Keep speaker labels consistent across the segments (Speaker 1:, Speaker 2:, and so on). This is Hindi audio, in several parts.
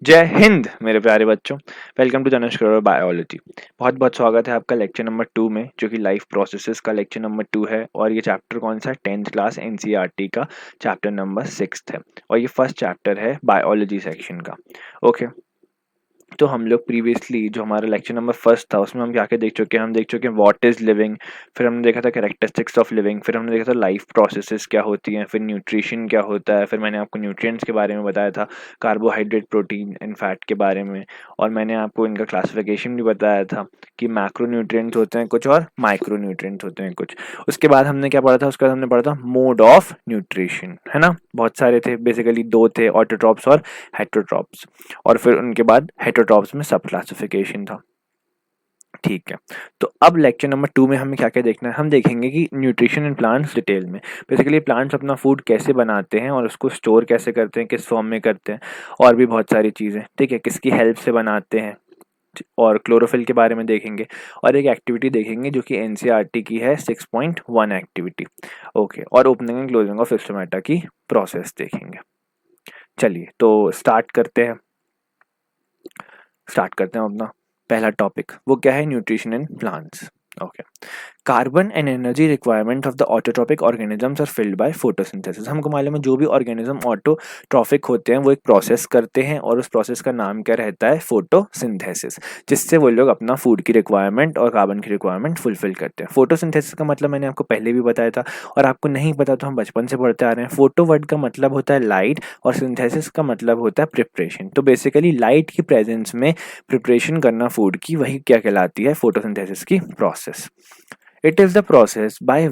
Speaker 1: जय हिंद मेरे प्यारे बच्चों। Welcome to Tanushk biology. बहुत बहुत स्वागत है आपका लेक्चर नंबर 2 में, जो कि लाइफ प्रोसेसेस का लेक्चर नंबर 2 है। और ये चैप्टर कौन सा है? 10th क्लास एनसीईआरटी का चैप्टर नंबर 6 है। और ये फर्स्ट चैप्टर है बायोलॉजी सेक्शन का। ओके, तो हम लोग प्रीवियसली जो हमारा लेक्चर नंबर फर्स्ट था उसमें हम क्या क्या देख चुके हैं? हम देख चुके हैं व्हाट इज लिविंग, फिर हमने देखा था कैरेक्टरिस्टिक्स ऑफ लिविंग, फिर हमने देखा था लाइफ प्रोसेसेस क्या होती हैं, फिर न्यूट्रिशन क्या होता है, फिर मैंने आपको न्यूट्रिएंट्स के बारे में बताया था, कार्बोहाइड्रेट, प्रोटीन एंड फैट के बारे में। और मैंने आपको इनका क्लासिफिकेशन भी बताया था कि मैक्रो न्यूट्रिएंट्स होते हैं कुछ और माइक्रो न्यूट्रिएंट्स होते हैं कुछ। उसके बाद हमने क्या पढ़ा था? उसके बाद हमने पढ़ा था मोड ऑफ न्यूट्रिशन, है ना। बहुत सारे थे, बेसिकली दो थे, ऑटोट्रॉप्स और हेटरोट्रॉप्स। और फिर उनके बाद हेटरोट्रॉप्स में सब क्लासिफिकेशन था। ठीक है, तो अब लेक्चर नंबर 2 में हमें क्या क्या देखना है? हम देखेंगे कि न्यूट्रिशन इन प्लांट्स डिटेल में। बेसिकली प्लांट्स अपना फूड कैसे बनाते हैं और उसको स्टोर कैसे करते हैं, किस फॉर्म में करते हैं, और भी बहुत सारी चीज़ें। ठीक है, किसकी हेल्प से बनाते हैं, और क्लोरोफिल के बारे में देखेंगे। और एक एक्टिविटी देखेंगे जो कि एनसीईआरटी की है 6.1 एक्टिविटी। ओके, और opening and closing of stomata की प्रोसेस देखेंगे। चलिए, तो स्टार्ट करते हैं अपना पहला टॉपिक। वो क्या है? Nutrition in plants. Okay, carbon and energy requirement of the autotrophic organisms are filled by photosynthesis. हमको मालूम है जो भी ऑर्गेनिज्म ऑटोट्रॉपिक होते हैं वो एक प्रोसेस करते हैं, और उस प्रोसेस का नाम क्या रहता है? फोटोसिंथेसिस, जिससे वो लोग अपना फूड की रिक्वायरमेंट और कार्बन की रिक्वायरमेंट फुलफिल करते हैं। फोटोसिंथेसिस का मतलब मैंने आपको पहले भी बताया था, और आपको नहीं पता तो हम बचपन से पढ़ते आ रहे हैं। फोटो वर्ड का मतलब होता है लाइट, और सिंथेसिस का मतलब होता है प्रिपरेशन। तो बेसिकली लाइट की प्रेजेंस में प्रिपरेशन करना फूड की, वही क्या कहलाती है? फोटोसिंथेसिस की process. It is the process by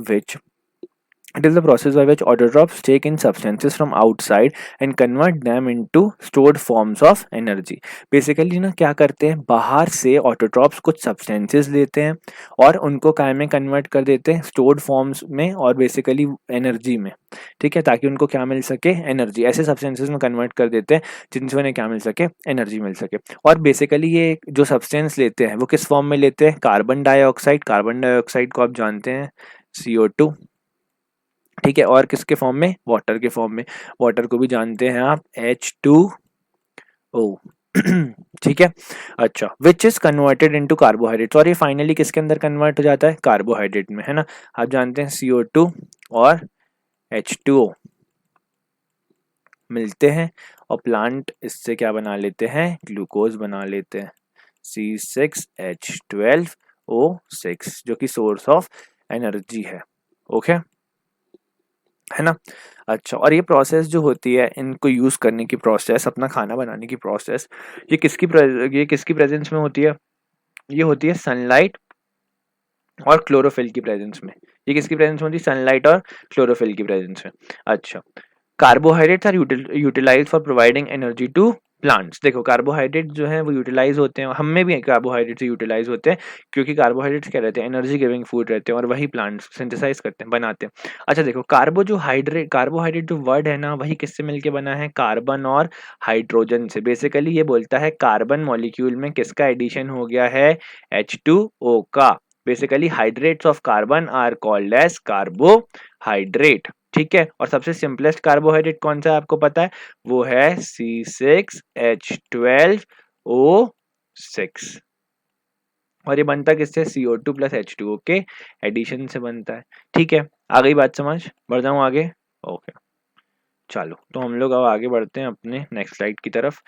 Speaker 1: which autotrophs take in substances from outside and convert them into stored forms of energy. Basically ना क्या करते हैं? बाहर से ऑटोट्रॉप्स कुछ सब्सटेंसेस लेते हैं और उनको काय में कन्वर्ट कर देते हैं? स्टोर्ड फॉर्म्स में, और बेसिकली एनर्जी में। ठीक है, ताकि उनको क्या मिल सके? एनर्जी। ऐसे सब्सटेंसेस में कन्वर्ट कर देते हैं जिनसे उन्हें क्या मिल सके? एनर्जी मिल सके। और बेसिकली ये जो सब्सटेंस लेते हैं वो किस फॉर्म में लेते हैं? Carbon dioxide. कार्बन डाइऑक्साइड को आप जानते हैं CO2। ठीक है, और किसके फॉर्म में? वाटर के फॉर्म में। वाटर को भी जानते हैं आप H2O। ठीक है, अच्छा, which is converted into carbohydrate. और ये फाइनली किसके अंदर कन्वर्ट हो जाता है? कार्बोहाइड्रेट में, है ना। आप जानते हैं CO2 और H2O मिलते हैं, और प्लांट इससे क्या बना लेते हैं? ग्लूकोज बना लेते हैं, C6H12O6, जो कि सोर्स ऑफ एनर्जी है। ओके, है ना। अच्छा, और ये प्रोसेस जो होती है, इनको यूज करने की प्रोसेस, अपना खाना बनाने की प्रोसेस, ये किसकी प्रेजेंस में होती है? ये होती है सनलाइट और क्लोरोफिल की प्रेजेंस में। ये किसकी प्रेजेंस में होती है? सनलाइट और क्लोरोफिल की प्रेजेंस में। अच्छा, carbohydrates are utilise for providing energy to plants. देखो, कार्बोहाइड्रेट जो है वो यूटिलाइज होते हैं, हम में भी कार्बोहाइड्रेट्स यूटिलाइज होते हैं, क्योंकि कार्बोहाइड्रेट्स क्या रहते हैं? एनर्जी गिविंग फूड रहते हैं, और वही प्लांट्स सिंथेसाइज करते हैं, बनाते हैं। अच्छा देखो, कार्बोहाइड्रेट जो वर्ड है ना, वही किससे मिलके बना है? कार्बन और हाइड्रोजन से। बेसिकली ये बोलता है कार्बन मॉलिक्यूल में किसका एडिशन हो गया है? H2O का। Basically hydrates of carbon are called as carbohydrate. ठीक है, और सबसे सिंपलेस्ट कार्बोहाइड्रेट कौन सा है आपको पता है? वो है C6H12O6। और ये बनता किससे? CO2 प्लस H2O के एडिशन से बनता है। ठीक है, आ गई बात समझ? बढ़ जाऊं आगे? ओके, चलो, तो हम लोग अब आगे बढ़ते हैं अपने नेक्स्ट स्लाइड की तरफ।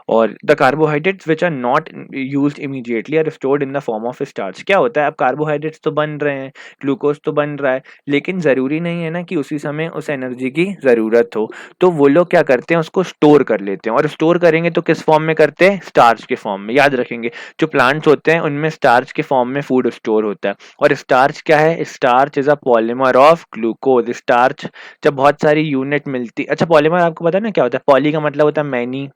Speaker 1: और the carbohydrates which are not used immediately are stored in the form of starch. क्या होता है? अब कार्बोहाइड्रेट्स तो बन रहे हैं, ग्लूकोज तो बन रहा है, लेकिन जरूरी नहीं है ना कि उसी समय उस एनर्जी की जरूरत हो। तो वो लोग क्या करते हैं? उसको स्टोर कर लेते हैं, और स्टोर करेंगे तो किस फॉर्म में करते हैं? स्टार्च के फॉर्म में। याद रखेंगे, जो प्लांट्स होते हैं उनमें स्टार्च के फॉर्म में फूड स्टोर होता है। और स्टार्च क्या है? Starch is a polymer of glucose. Starch जब बहुत सारी यूनिट मिलती, अच्छा, पॉलीमर आपको पता है ना क्या होता है? पॉली का मतलब होता है मैनी,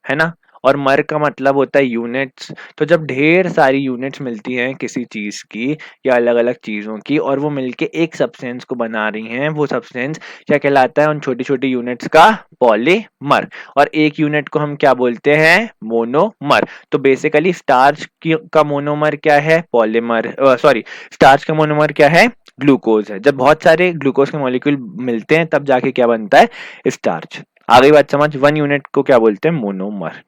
Speaker 1: है ना, और मर का मतलब होता है यूनिट्स। तो जब ढेर सारी यूनिट्स मिलती हैं किसी चीज की या अलग अलग चीजों की, और वो मिलके एक सब्सटेंस को बना रही हैं, वो सब्सटेंस क्या कहलाता है? उन छोटी छोटी यूनिट्स का पॉलीमर। और एक यूनिट को हम क्या बोलते हैं? मोनोमर। तो बेसिकली स्टार्च का मोनोमर क्या है? पॉलीमर। सॉरी, स्टार्च का मोनोमर क्या है? ग्लूकोज है। जब बहुत सारे ग्लूकोज के मॉलिक्यूल मिलते हैं तब जाके क्या बनता है? स्टार्च। आगे बात समझ, 1 यूनिट को क्या बोलते हैं, मोनोमर।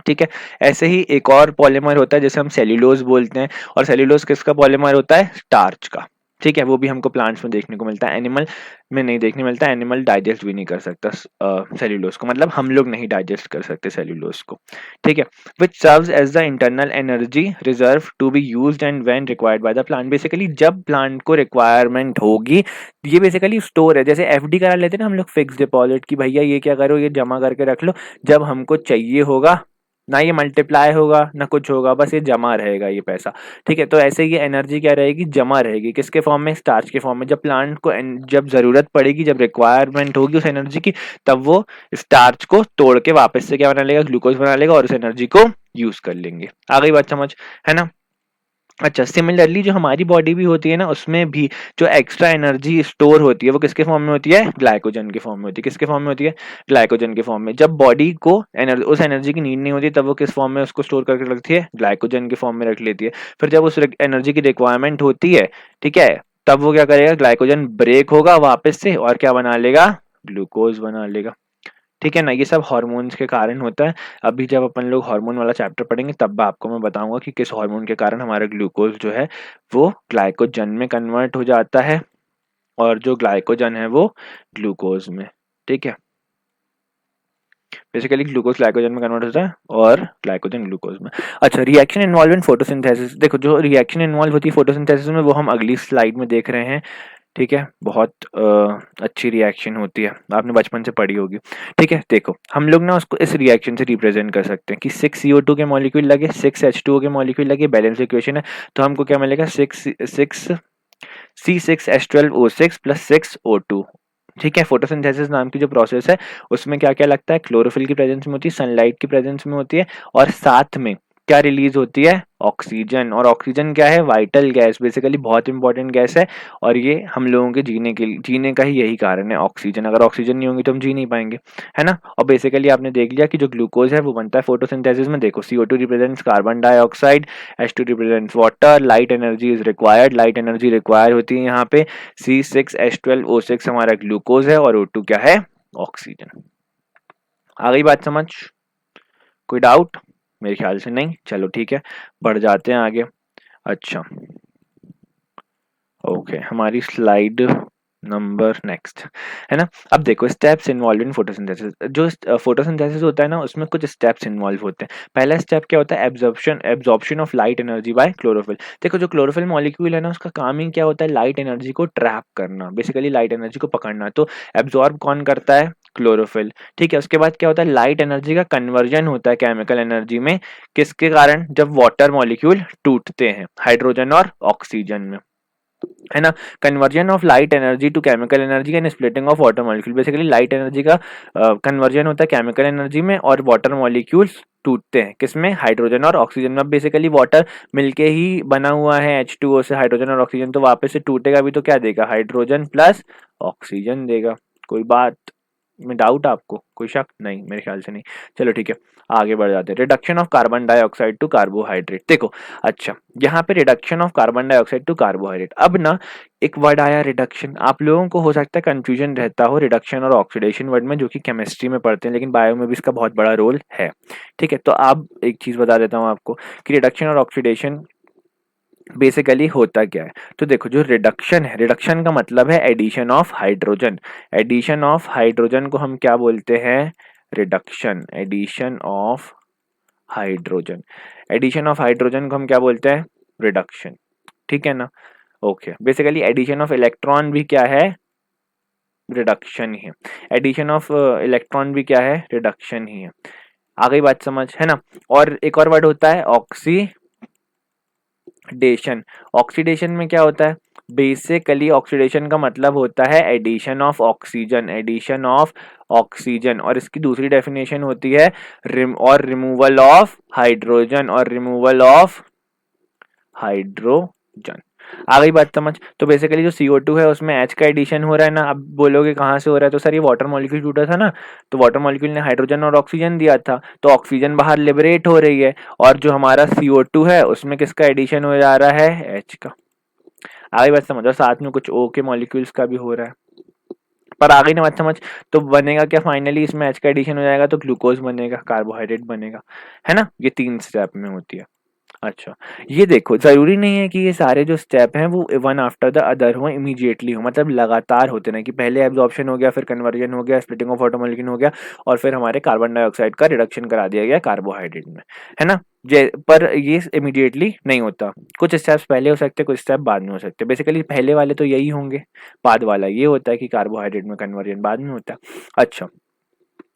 Speaker 1: ठीक है, ऐसे ही एक और पॉलीमर होता है जैसे हम सेल्यूलोज बोलते हैं, और सेल्यूलोज किसका पॉलीमर होता है, स्टार्च का। ठीक है, वो भी हमको प्लांट्स में देखने को मिलता है, एनिमल में नहीं देखने मिलता, एनिमल डाइजेस्ट भी नहीं कर सकता सेल्यूलोज को, मतलब हम लोग नहीं डाइजेस्ट कर सकते सेल्यूलोज को। ठीक है, which serves as the internal energy reserve to be used and when required by the plant. Basically जब प्लांट को रिक्वायरमेंट होगी, ये बेसिकली स्टोर है, जैसे एफडी करा लेते हैं ना हम लोग फिक्स डिपॉजिट की, भैया ये क्या करो, ये जमा करके रख लो, जब हमको चाहिए होगा, ना ये मल्टीप्लाई होगा ना कुछ होगा, बस ये जमा रहेगा ये पैसा। ठीक है, तो ऐसे ये एनर्जी क्या रहेगी, जमा रहेगी, किसके फॉर्म में, स्टार्च के फॉर्म में। जब प्लांट को जब जरूरत पड़ेगी, जब रिक्वायरमेंट होगी उस एनर्जी की, तब वो स्टार्च को तोड़ के वापस से क्या बना लेगा, ग्लूकोज बना लेगा, और उस एनर्जी को यूज कर लेंगे। आ गई बात समझ, है ना। अच्छा, सिमिलरली जो हमारी बॉडी भी होती है ना, उसमें भी जो एक्स्ट्रा एनर्जी स्टोर होती है वो किसके फॉर्म में होती है, ग्लाइकोजन के फॉर्म में होती है। किसके फॉर्म में होती है, ग्लाइकोजन के फॉर्म में। जब बॉडी को उस एनर्जी की नीड नहीं होती, तब वो किस फॉर्म में उसको स्टोर करके रखती है, ग्लाइकोजन के फॉर्म में रख लेती है। फिर जब उस एनर्जी की रिक्वायरमेंट होती है, ठीक है, तब वो क्या करेगा, ग्लाइकोजन ब्रेक होगा वापस से और क्या बना लेगा, ग्लूकोज बना लेगा। ठीक है ना, ये सब हार्मोन्स के कारण होता है। अभी जब अपन लोग हार्मोन वाला चैप्टर पढ़ेंगे तब आपको मैं बताऊंगा कि किस हार्मोन के कारण हमारा ग्लूकोज जो है वो ग्लाइकोजन में कन्वर्ट हो जाता है, और जो ग्लाइकोजन है वो ग्लूकोज में। ठीक है, बेसिकली ग्लूकोज ग्लाइकोजन में कन्वर्ट होता है और ग्लाइकोजन ग्लूकोज में। अच्छा, रिएक्शन इन्वॉल्व इन फोटोसिंथेसिस। देखो, जो रिएक्शन इन्वॉल्व होती है फोटोसिंथेसिस में, वो हम अगली स्लाइड में देख रहे हैं। ठीक है, बहुत अच्छी रिएक्शन होती है, आपने बचपन से पढ़ी होगी। ठीक है, देखो हम लोग ना उसको इस रिएक्शन से रिप्रेजेंट कर सकते हैं कि 6CO2 के मॉलिक्यूल लगे, 6H2O के मॉलिक्यूल लगे, बैलेंस इक्वेशन है, तो हमको क्या मिलेगा, 6 C6H12O6 प्लस 6O2। ठीक है, फोटोसिंथेसिस नाम की जो प्रोसेस है उसमें क्या क्या लगता है, क्लोरोफिल की प्रेजेंस में होती है, सनलाइट की प्रेजेंस में होती है, और साथ में क्या रिलीज होती है, ऑक्सीजन। और ऑक्सीजन क्या है, वाइटल गैस, बेसिकली बहुत इंपॉर्टेंट गैस है, और ये हम लोगों के जीने का ही यही कारण है, ऑक्सीजन। अगर ऑक्सीजन नहीं होगी तो हम जी नहीं पाएंगे, है ना। और बेसिकली आपने देख लिया कि जो ग्लूकोज है वो बनता है फोटोसिंथेसिस में। देखो, CO2 represents carbon dioxide, H2 represents water, light energy is required, light energy require होती है यहाँ पे। C6H12O6 हमारा ग्लूकोज है, और O2 क्या है, ऑक्सीजन। आ गई बात समझ, कोई डाउट, मेरे ख्याल से नहीं। चलो ठीक है, बढ़ जाते हैं आगे। अच्छा, ओके, हमारी स्लाइड नंबर नेक्स्ट, है ना। अब देखो, स्टेप्स इन्वॉल्व इन फोटोसिंथेसिस। जो फोटोसिंथेसिस होता है ना, उसमें कुछ स्टेप्स इन्वॉल्व होते हैं। पहला स्टेप क्या होता है, absorption of light energy by chlorophyll. देखो, जो क्लोरोफिल मॉलिक्यूल है ना, उसका काम ही क्या होता है, लाइट एनर्जी को ट्रैप करना, बेसिकली लाइट एनर्जी को पकड़ना। तो एब्जॉर्ब कौन करता है, क्लोरोफिल। ठीक है, उसके बाद क्या होता है, लाइट एनर्जी का कन्वर्जन होता है केमिकल एनर्जी में, किसके कारण, जब वाटर मॉलिक्यूल टूटते हैं हाइड्रोजन और ऑक्सीजन में, है ना। Conversion of light energy to chemical energy and splitting of water molecule. Basically light energy का कन्वर्जन होता है केमिकल एनर्जी में, और वाटर मॉलिक्यूल्स टूटते हैं किसमें, हाइड्रोजन और ऑक्सीजन में। अब बेसिकली वाटर मिलके ही बना हुआ है H2O से, हाइड्रोजन और ऑक्सीजन, तो वापस से टूटेगा भी तो क्या देगा, हाइड्रोजन प्लस ऑक्सीजन देगा। कोई बात में डाउट आपको, कोई शक नहीं, मेरे ख्याल से नहीं। चलो ठीक है, आगे बढ़ जाते हैं। Reduction of carbon dioxide to carbohydrate. देखो, अच्छा, यहाँ पे reduction of carbon dioxide to carbohydrate. अब ना एक वर्ड आया रिडक्शन, आप लोगों को हो सकता है कंफ्यूजन रहता हो रिडक्शन और ऑक्सीडेशन वर्ड में, जो कि केमिस्ट्री में पढ़ते हैं, लेकिन बायो में भी इसका बहुत बड़ा रोल है। ठीक है, तो आप एक चीज बता देता हूँ आपको कि रिडक्शन और ऑक्सीडेशन बेसिकली होता क्या है। तो देखो, जो रिडक्शन है, रिडक्शन का मतलब है addition of hydrogen. Addition of hydrogen को हम क्या बोलते हैं, reduction. Addition of hydrogen, addition of hydrogen को हम क्या बोलते हैं, रिडक्शन। ठीक है ना, okay. Basically addition of electron भी क्या है, रिडक्शन ही है। एडिशन ऑफ इलेक्ट्रॉन भी क्या है, रिडक्शन ही है। आ गई बात समझ, है ना। और एक और वर्ड होता है ऑक्सीडेशन। ऑक्सीडेशन में क्या होता है, बेसिकली ऑक्सीडेशन का मतलब होता है addition of oxygen, addition of oxygen. और इसकी दूसरी डेफिनेशन होती है रिमूवल ऑफ हाइड्रोजन, और रिमूवल ऑफ हाइड्रोजन। आ गई बात समझ। तो बेसिकली जो CO2 है उसमें H का एडिशन हो रहा है ना। अब बोलोगे कहाँ से हो रहा है, तो सर ये वाटर मॉलिक्यूल टूटा था ना, तो वाटर मॉलिक्यूल ने हाइड्रोजन और ऑक्सीजन दिया था, तो ऑक्सीजन बाहर लिबरेट हो रही है, और जो हमारा CO2 है उसमें किसका एडिशन हो जा रहा है, H का। आ गई बात समझ। और साथ में कुछ O के मॉलिक्यूल्स का भी हो रहा है। पर आ गई ना बात समझ। तो बनेगा क्या फाइनली, इसमें एच का एडिशन हो जाएगा तो ग्लूकोज बनेगा, कार्बोहाइड्रेट बनेगा, है ना। ये 3 स्टेप में होती है। अच्छा, ये देखो ज़रूरी नहीं है कि ये सारे जो स्टेप हैं वो वन आफ्टर द अदर हो, इमीडिएटली हो, मतलब लगातार होते रहें कि पहले एब्जॉर्प्शन हो गया, फिर कन्वर्जन हो गया, स्प्लिटिंग ऑफ ऑटोमोलिक्यूल हो गया और फिर हमारे कार्बन डाइऑक्साइड का रिडक्शन करा दिया गया कार्बोहाइड्रेट में, है ना। पर ये इमीडिएटली नहीं होता, कुछ स्टेप्स पहले हो सकते हैं, कुछ स्टेप बाद में हो सकते हैं। बेसिकली पहले वाले तो यही होंगे, बाद वाला ये होता है कि कार्बोहाइड्रेट में कन्वर्जन बाद में होता है। अच्छा,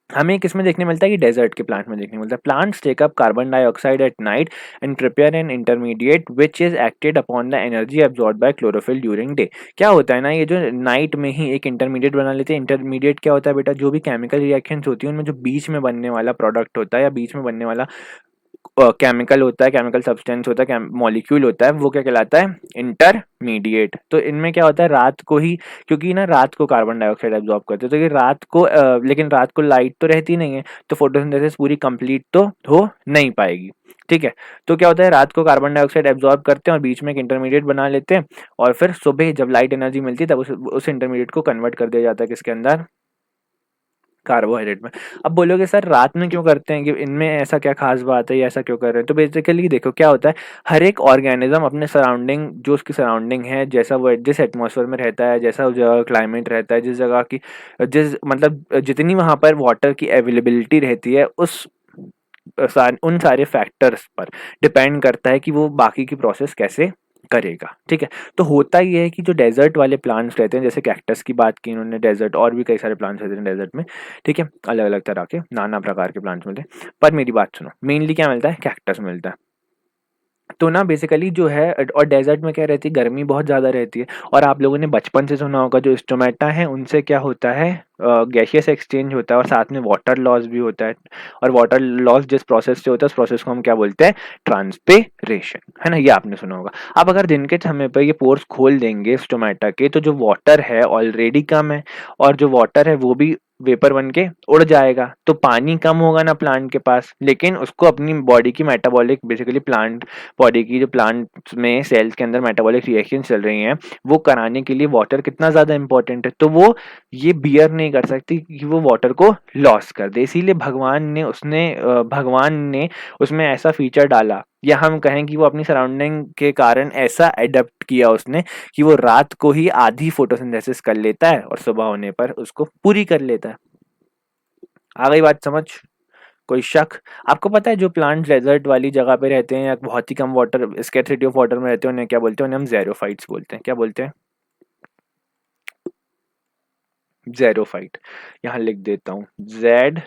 Speaker 1: हमें किसमें देखने मिलता है कि डेजर्ट के प्लांट में देखने मिलता है। Plants take up carbon dioxide at night and prepare an intermediate which is acted upon the energy absorb by chlorophyll during day. क्या होता है ना, ये जो नाइट में ही एक इंटरमीडिएट बना लेते हैं। इंटरमीडिएट क्या होता है बेटा, जो भी केमिकल रिएक्शंस होती है उनमें जो बीच में बनने वाला प्रोडक्ट होता है या बीच में बनने वाला केमिकल होता है, केमिकल सब्सटेंस होता है, मॉलिक्यूल होता है, वो क्या कहलाता है, इंटरमीडिएट। तो इनमें क्या होता है, रात को ही, क्योंकि ना रात को कार्बन डाइऑक्साइड एब्जॉर्ब करते हैं, तो ये रात को लेकिन रात को लाइट तो रहती नहीं है, तो फोटोसिंथेसिस पूरी कंप्लीट तो हो नहीं पाएगी। ठीक है, तो क्या होता है, रात को कार्बन डाइऑक्साइड एब्जॉर्ब करते हैं और बीच में एक इंटरमीडिएट बना लेते हैं और फिर सुबह जब लाइट एनर्जी मिलती है तब उस इंटरमीडिएट को कन्वर्ट कर दिया जाता है किसके अंदर, कार्बोहाइड्रेट में। अब बोलोगे सर रात में क्यों करते हैं, कि इनमें ऐसा क्या खास बात है या ऐसा क्यों कर रहे हैं। तो बेसिकली देखो क्या होता है, हर एक ऑर्गेनिज्म अपने सराउंडिंग, जो उसकी सराउंडिंग है, जैसा वो जिस एटमॉस्फेयर में रहता है, जैसा उस जगह क्लाइमेट रहता है, जिस जगह की जिस मतलब जितनी वहाँ पर वाटर की अवेलेबिलिटी रहती है, उन सारे फैक्टर्स पर डिपेंड करता है कि वो बाकी की प्रोसेस कैसे करेगा। ठीक है, तो होता ये है कि जो डेजर्ट वाले प्लांट्स रहते हैं, जैसे कैक्टस की बात की इन्होंने, डेजर्ट और भी कई सारे प्लांट्स रहते हैं डेजर्ट में। ठीक है, अलग अलग तरह के नाना प्रकार के प्लांट्स मिलते हैं, पर मेरी बात सुनो, मेनली क्या मिलता है, कैक्टस मिलता है। तो ना बेसिकली जो है, और डेजर्ट में क्या रहती है, गर्मी बहुत ज़्यादा रहती है। और आप लोगों ने बचपन से सुना होगा जो स्टोमेटा है उनसे क्या होता है, गैसियस एक्सचेंज होता है और साथ में वाटर लॉस भी होता है। और वाटर लॉस जिस प्रोसेस से होता है उस प्रोसेस को हम क्या बोलते हैं, ट्रांसपिरेशन, है ना, ये आपने सुना होगा। अब अगर दिन के समय पर ये पोर्स खोल देंगे स्टोमेटा के, तो जो वाटर है ऑलरेडी कम है और जो वाटर है वो भी वेपर बन के उड़ जाएगा, तो पानी कम होगा ना प्लांट के पास, लेकिन उसको अपनी बॉडी की मेटाबॉलिक, बेसिकली प्लांट बॉडी की जो प्लांट में सेल्स के अंदर मेटाबॉलिक रिएक्शन चल रही हैं, वो कराने के लिए वाटर कितना ज़्यादा इंपॉर्टेंट है। तो वो ये बियर नहीं कर सकती कि वो वाटर को लॉस कर दे, इसीलिए भगवान ने उसमें ऐसा फीचर डाला, या हम कहें कि वो अपनी सराउंडिंग के कारण ऐसा एडेप्ट किया उसने कि वो रात को ही आधी फोटोसिंथेसिस कर लेता है और सुबह होने पर उसको पूरी कर लेता है। आ गई बात समझ, कोई शक। आपको पता है जो प्लांट डेजर्ट वाली जगह पे रहते हैं या बहुत ही कम वाटर, स्कैर्सिटी ऑफ वाटर में रहते हैं, उन्हें क्या बोलते हैं, उन्हें हम ज़ेरोफाइट्स बोलते हैं। क्या बोलते हैं, ज़ेरोफाइट। यहाँ लिख देता हूँ, जेड,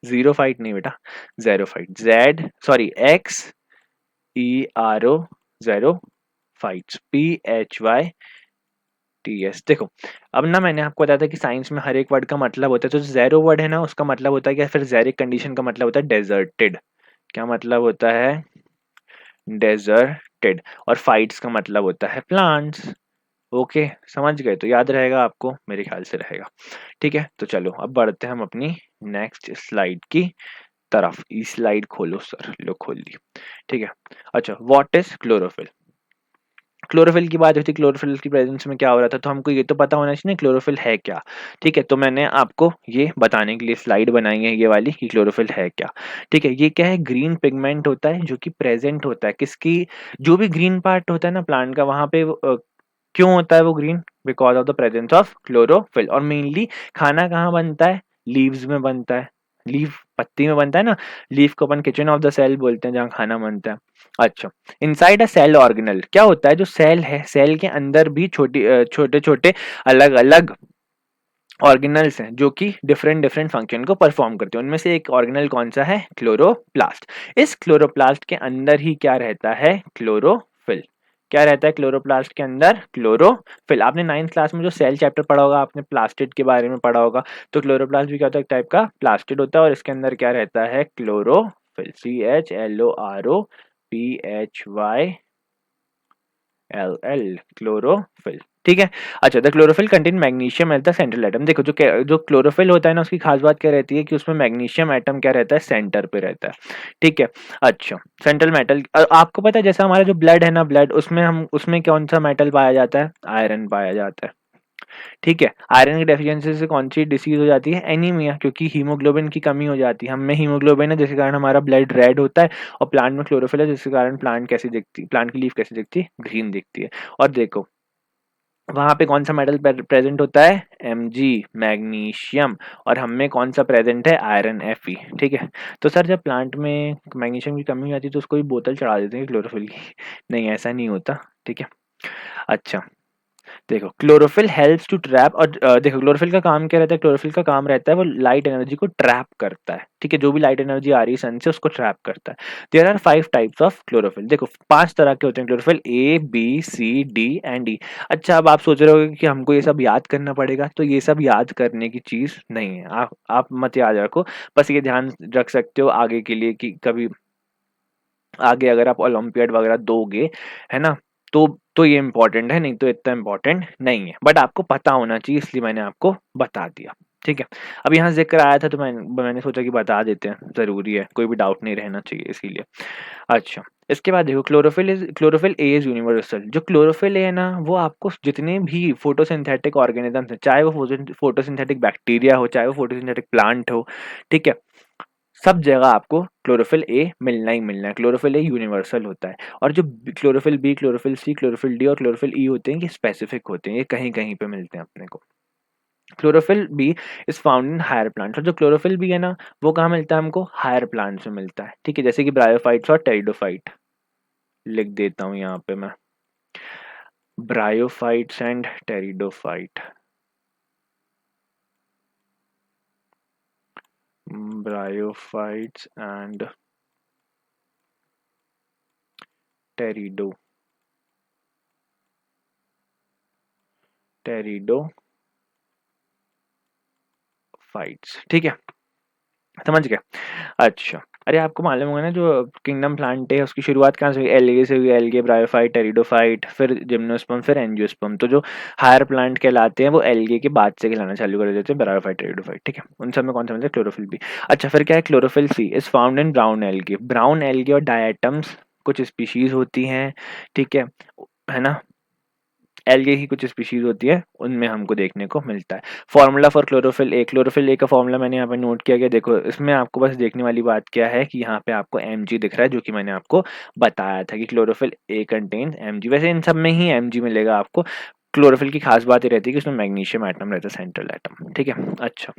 Speaker 1: ज़ीरोफाइट नहीं बेटा, xerophyte, Z sorry XERO, xerophytes, PHYTS। देखो, अब ना मैंने आपको बताया था कि साइंस में हर एक वर्ड का मतलब होता है, तो ज़ेरो वर्ड है ना, उसका मतलब होता है, या फिर ज़ेरिक कंडीशन का मतलब होता है डेजर्टेड। क्या मतलब होता है, डेजर्टेड। और फाइट्स का मतलब होता है प्लांट्स। ओके, समझ गए, तो याद रहेगा आपको, मेरे ख्याल से रहेगा। ठीक है, तो चलो अब बढ़ते हैं हम अपनी नेक्स्ट स्लाइड की तरफ। ई स्लाइड खोलो सर, लो खोल ली। ठीक है, अच्छा, व्हाट इज क्लोरोफिल। क्लोरोफिल की बात हुई थी, क्लोरोफिल की प्रेजेंस में क्या हो रहा था, तो हमको ये तो पता होना चाहिए क्लोरोफिल है क्या। ठीक है, तो मैंने आपको ये बताने के लिए स्लाइड बनाई है ये वाली कि क्लोरोफिल है क्या। ठीक है, ये क्या है, ग्रीन पिगमेंट होता है जो कि प्रेजेंट होता है किसकी, जो भी ग्रीन पार्ट होता है ना प्लांट का, वहां पे क्यों होता है वो green, because of the presence of chlorophyll. और मेनली खाना कहाँ बनता है, लीव्स में बनता है, लीफ पत्ती में बनता है ना, लीफ को अपन किचन ऑफ द सेल बोलते हैं जहाँ खाना बनता है। अच्छा, इनसाइड अ सेल ऑर्गेनल क्या होता है, जो सेल है, सेल के अंदर भी छोटे छोटे अलग अलग ऑर्गेनल्स हैं जो कि डिफरेंट डिफरेंट फंक्शन को परफॉर्म करते हैं। उनमें से एक ऑर्गेनल कौन सा है, क्लोरोप्लास्ट। इस क्लोरोप्लास्ट के अंदर ही क्या रहता है, क्लोरोफिल। क्या रहता है क्लोरोप्लास्ट के अंदर, क्लोरोफिल। आपने 9th क्लास में जो सेल चैप्टर पढ़ा होगा, आपने प्लास्टिड के बारे में पढ़ा होगा, तो क्लोरोप्लास्ट भी क्या होता है, एक टाइप का प्लास्टिड होता है और इसके अंदर क्या रहता है, क्लोरोफिल, CHLOROPHYLL, क्लोरोफिल। ठीक है, अच्छा, the chlorophyll contain magnesium at the central atom. देखो जो क्लोरोफिल होता है ना, उसकी खास बात क्या रहती है कि उसमें मैग्नीशियम एटम क्या रहता है, सेंटर पे रहता है। ठीक है, अच्छा, सेंट्रल मेटल, आपको पता है जैसा हमारा जो ब्लड है ना, ब्लड उसमें कौन सा मेटल पाया जाता है, आयरन पाया जाता है। ठीक है। आयरन की डेफिशिएंसी से कौन सी डिसीज हो जाती है? एनीमिया, क्योंकि हीमोग्लोबिन की कमी हो जाती है। हम में हीमोग्लोबिन है जिसके कारण हमारा ब्लड रेड होता है, और प्लांट में क्लोरोफिल है जिसके कारण प्लांट कैसी दिखती, प्लांट की लीफ कैसी दिखती है? ग्रीन दिखती है। और देखो वहां पे कौन सा मेटल प्रेजेंट होता है? Mg, magnesium. और हम में कौन सा प्रेजेंट है? Iron, Fe। ठीक है। तो सर जब प्लांट में मैग्नीशियम की कमी हो जाती है तो उसको भी बोतल चढ़ा देते हैं क्लोरोफिल की। नहीं, ऐसा नहीं होता। ठीक है। अच्छा, देखो क्लोरोफिल हेल्प्स टू ट्रैप, और देखो क्लोरोफिल का काम क्या रहता है? क्लोरोफिल का काम रहता है वो लाइट एनर्जी को ट्रैप करता है। ठीक है, जो भी लाइट एनर्जी आ रही है सन से उसको ट्रैप करता है। There are 5 types of chlorophyll. देखो 5 तरह के होते हैं chlorophyll, A B C D and E. अच्छा, अब आप सोच रहे होगे कि हमको ये सब याद करना पड़ेगा, तो ये सब याद करने की चीज नहीं है। आप मत याद रखो, बस ये ध्यान रख सकते हो आगे के लिए कि कभी आगे अगर आप ओलंपियाड वगैरह दोगे, है ना, तो ये इम्पोर्टेंट है, नहीं तो इतना इम्पोर्टेंट नहीं है। बट आपको पता होना चाहिए, इसलिए मैंने आपको बता दिया। ठीक है। अब यहाँ जिक्र आया था तो मैंने सोचा कि बता देते हैं, जरूरी है, कोई भी डाउट नहीं रहना चाहिए इसीलिए। अच्छा, इसके बाद देखो क्लोरोफिल ए इज यूनिवर्सल। जो क्लोरोफिल है ना, वो आपको जितने भी फोटोसिंथेटिक ऑर्गेनिजम्स हैं, चाहे वो फोटोसिंथेटिक बैक्टीरिया हो, चाहे वो फोटोसिंथेटिक प्लांट हो, ठीक है, सब जगह आपको क्लोरोफिल ए मिलना ही मिलना है। क्लोरोफिल ए यूनिवर्सल होता है। और जो chlorophyll B, chlorophyll C, chlorophyll D और क्लोरोफिल ई होते हैं, ये स्पेसिफिक होते हैं, ये कहीं कहीं पे मिलते हैं अपने को। Chlorophyll B is found in higher plants. और जो क्लोरोफिल बी है ना, वो कहाँ मिलता है हमको? हायर प्लांट्स में मिलता है। ठीक है, जैसे कि ब्रायोफाइट्स और टेरिडोफाइट। लिख देता हूँ यहाँ पे मैं, bryophytes and pteridophyte. Bryophytes and pteridophytes. ठीक है, समझ गए? अच्छा, अरे आपको मालूम होगा ना, जो किंगडम प्लांट है उसकी शुरुआत कहाँ से हुई? एल्गे से हुई। एल्गे, ब्रायोफाइट, टेरिडोफाइट, फिर जिम्नोस्पर्म, फिर एंजियोस्पर्म। तो जो हायर प्लांट कहलाते हैं वो एल्गे के बाद से कहलाना चालू कर देते हैं, ब्रायोफाइट, टेरिडोफाइट। ठीक है, उन सब में कौन सा मिलता है? क्लोरोफिल भी। अच्छा, फिर क्या है? Chlorophyll C is found in brown algae. Brown algae और डायटम्स कुछ स्पीशीज होती हैं, ठीक है ना, एल्गे की कुछ स्पीशीज होती है, उनमें हमको देखने को मिलता है। Formula for chlorophyll A. Chlorophyll A का फॉर्मूला मैंने यहाँ पे नोट किया गया। देखो इसमें आपको बस देखने वाली बात क्या है कि यहाँ पे आपको Mg दिख रहा है, जो कि मैंने आपको बताया था कि क्लोरोफिल ए कंटेन्स Mg। वैसे इन सब में ही Mg मिलेगा आपको। क्लोरोफिल की खास बात ये रहती है कि उसमें मैग्नीशियम एटम रहता है, सेंट्रल एटम। ठीक है। अच्छा,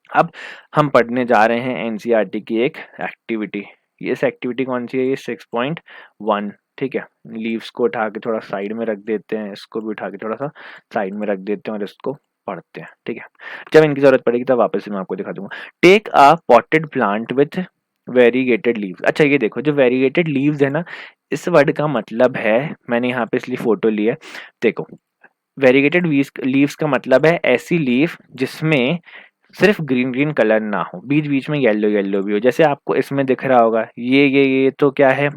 Speaker 1: अब हम पढ़ने जा रहे हैं एनसीईआरटी की एक एक्टिविटी। इस एक्टिविटी कौन सी है? ये 6.1। ठीक है, लीव्स को उठा के थोड़ा साइड में रख देते हैं, इसको भी उठा के थोड़ा सा साइड में रख देते हैं और इसको पढ़ते हैं। ठीक है, जब इनकी जरूरत पड़ेगी तब वापस से मैं आपको दिखा दूंगा। Take a potted plant with variegated leaves. अच्छा, ये देखो जो वेरीगेटेड लीव्स है ना, इस वर्ड का मतलब है, मैंने यहाँ पे इसलिए फोटो ली है। देखो, वेरीगेटेड लीव्स का मतलब है ऐसी लीफ जिसमें सिर्फ ग्रीन ग्रीन कलर ना हो, बीच बीच में येलो येलो भी हो। जैसे आपको इसमें दिख रहा होगा, ये तो क्या है?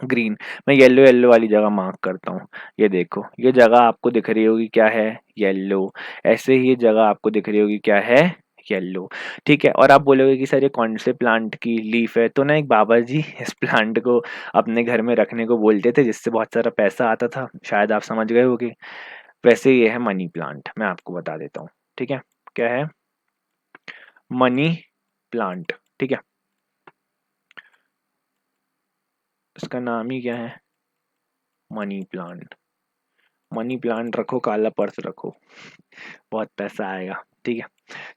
Speaker 1: ग्रीन। मैं येलो येलो वाली जगह मार्क करता हूँ। ये देखो, ये जगह आपको दिख रही होगी क्या है? येलो। ऐसे ही ये जगह आपको दिख रही होगी क्या है? येलो। ठीक है, और आप बोलोगे कि सर ये कौन से प्लांट की लीफ है? तो ना एक बाबा जी इस प्लांट को अपने घर में रखने को बोलते थे, जिससे बहुत सारा पैसा आता था। शायद आप समझ गए होगे। वैसे ये है मनी प्लांट, मैं आपको बता देता हूँ। ठीक है, क्या है? Money plant. ठीक है, इसका नाम ही क्या है? Money plant. मनी प्लांट रखो, काला पर्स रखो, बहुत पैसा आएगा। ठीक है,